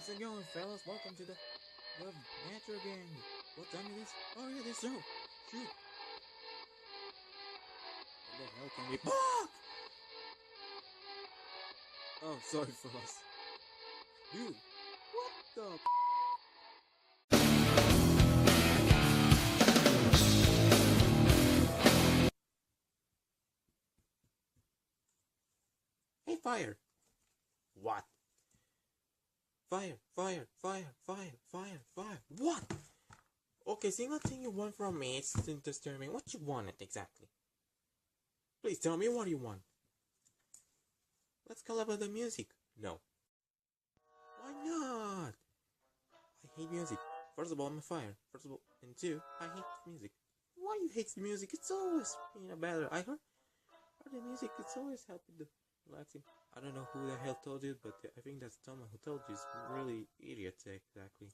How's it going, fellas? Welcome to the Natural Gang. What time is this? Oh yeah, this show. Shoot. What the hell can we? Ah! Oh, sorry, fellas. Dude, what the? Hey, fire! What? Fire! Fire! Fire! Fire! Fire! Fire! What? Okay, single thing you want from me. It's disturbing. What you want it exactly? Please tell me what you want. Let's call about the music. No. Why not? I hate music. First of all, I'm a fire. First of all, and two, I hate music. Why you hate music? It's always better. I heard the music. It's always helping the relaxing. I don't know who the hell told you, but I think that's someone who told you is really idiot. Exactly.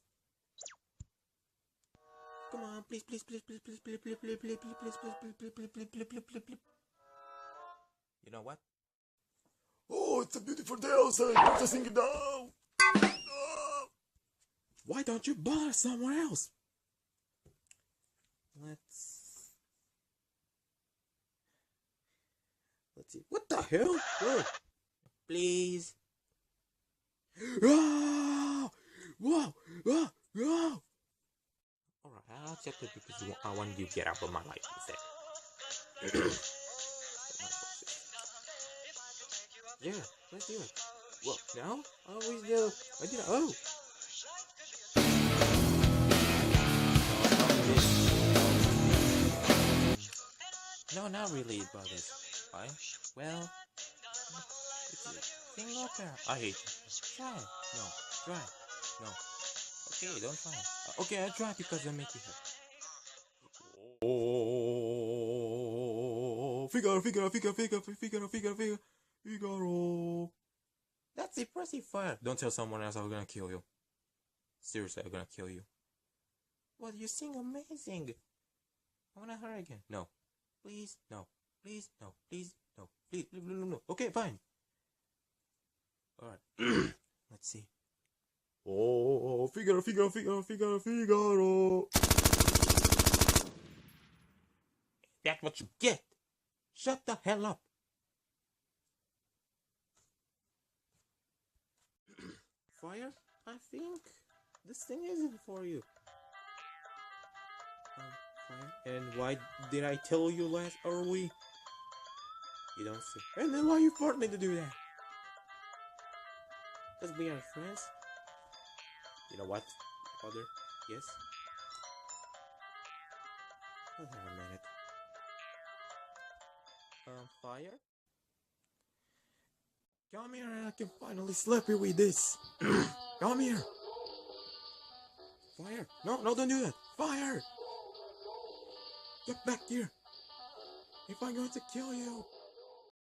Come on, please, please, please, please, please, please, please, please, please, please, please, please, please, please, please, please, please, please, please. You know what? Oh, it's a beautiful day outside. I'm just sing it down. Why don't you bother somewhere else? Let's see. What the hell? Oh, please. Oh, whoa, whoa, whoa. Alright, I'll accept it because I want you to get out of my life instead. Yeah, let's do it. Well, now? I always do. I did it. Oh! No, not really about this. Why? Well, it's a single pair. I hate it. Try it. No. Try it. No. Okay, don't try it. Okay, I try because I make you happy. Oh, Figaro. That's impressive fire. Don't tell someone else I'm gonna kill you. Seriously, I'm gonna kill you. Well, you sing amazing. I wanna hear again. No. Please, no. Please, no. Please, no. Please, no. Okay, fine. Alright. Let's see. Oh, Figaro. That's what you get. Shut the hell up. Fire? I think this thing isn't for you. Fire. And why did I tell you last early? You don't see. And then why you forced me to do that? Because we are friends. You know what, father? Yes? Hold on a minute. Fire? Come here and I can finally slap you with this. Come here. Fire. No, don't do that. Fire. Get back here. If I'm going to kill you.